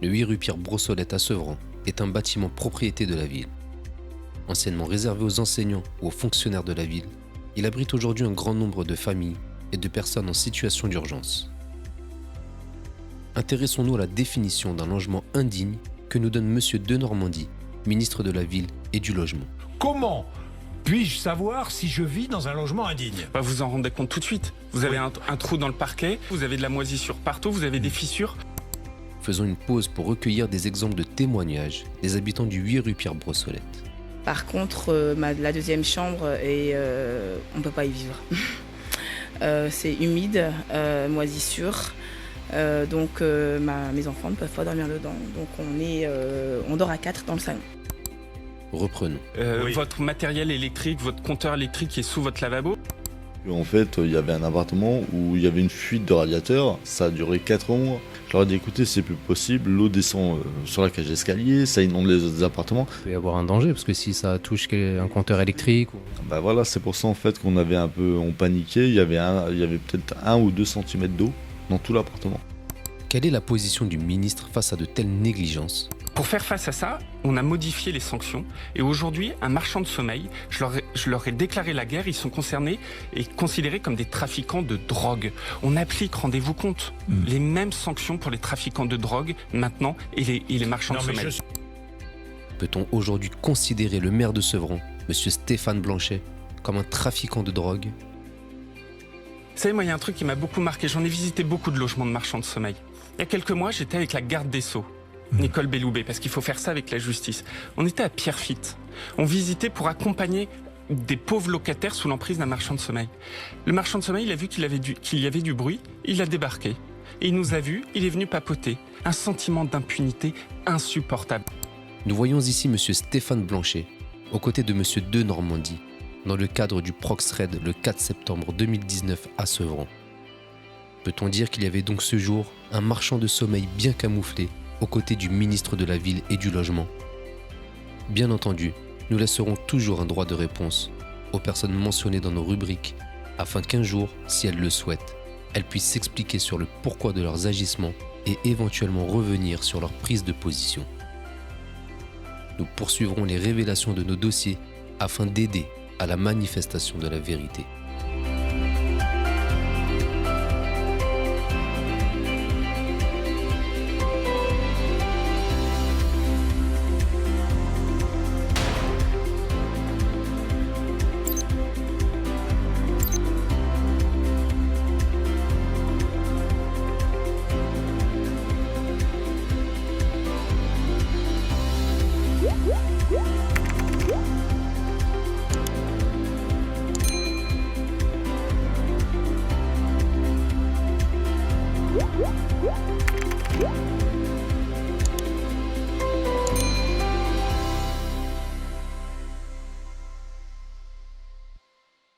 Le 8 rue Pierre-Brossolette à Sevran est un bâtiment propriété de la ville. Anciennement réservé aux enseignants ou aux fonctionnaires de la ville, il abrite aujourd'hui un grand nombre de familles et de personnes en situation d'urgence. Intéressons-nous à la définition d'un logement indigne que nous donne M. Denormandie, ministre de la Ville et du Logement. Comment puis-je savoir si je vis dans un logement indigne ? Vous en rendez compte tout de suite. Vous avez un trou dans le parquet, vous avez de la moisissure partout, vous avez des fissures. Faisons une pause pour recueillir des exemples de témoignages des habitants du 8 rue Pierre-Brossolette. Par contre, la deuxième chambre, on ne peut pas y vivre. C'est humide, moisissure, donc mes enfants ne peuvent pas dormir dedans. Donc on dort à 4 dans le salon. Reprenons. Votre matériel électrique, votre compteur électrique est sous votre lavabo. En fait, il y avait un appartement où il y avait une fuite de radiateur, ça a duré 4 ans. Je leur ai dit écoutez, c'est plus possible, l'eau descend sur la cage d'escalier, ça inonde les autres appartements. Il peut y avoir un danger parce que si ça touche un compteur électrique. Bah voilà, c'est pour ça en fait qu'on avait on paniquait, il y avait peut-être 1 ou 2 cm d'eau dans tout l'appartement. Quelle est la position du ministre face à de telles négligences ? Pour faire face à ça, on a modifié les sanctions. Et aujourd'hui, un marchand de sommeil, je leur ai déclaré la guerre, ils sont concernés et considérés comme des trafiquants de drogue. On applique, rendez-vous compte, les mêmes sanctions pour les trafiquants de drogue maintenant et les marchands de sommeil. Peut-on aujourd'hui considérer le maire de Sevran, M. Stéphane Blanchet, comme un trafiquant de drogue ? Vous savez, moi, il y a un truc qui m'a beaucoup marqué. J'en ai visité beaucoup de logements de marchands de sommeil. Il y a quelques mois, j'étais avec la garde des Sceaux, Nicole Belloubet, parce qu'il faut faire ça avec la justice. On était à Pierrefitte. On visitait pour accompagner des pauvres locataires sous l'emprise d'un marchand de sommeil. Le marchand de sommeil, il a vu qu'il y avait du bruit, il a débarqué. Et il nous a vus, il est venu papoter. Un sentiment d'impunité insupportable. Nous voyons ici M. Stéphane Blanchet, aux côtés de M. Denormandie, dans le cadre du Proxred le 4 septembre 2019 à Sevran. Peut-on dire qu'il y avait donc ce jour un marchand de sommeil bien camouflé aux côtés du ministre de la Ville et du Logement ? Bien entendu, nous laisserons toujours un droit de réponse aux personnes mentionnées dans nos rubriques afin qu'un jour, si elles le souhaitent, elles puissent s'expliquer sur le pourquoi de leurs agissements et éventuellement revenir sur leur prise de position. Nous poursuivrons les révélations de nos dossiers afin d'aider à la manifestation de la vérité.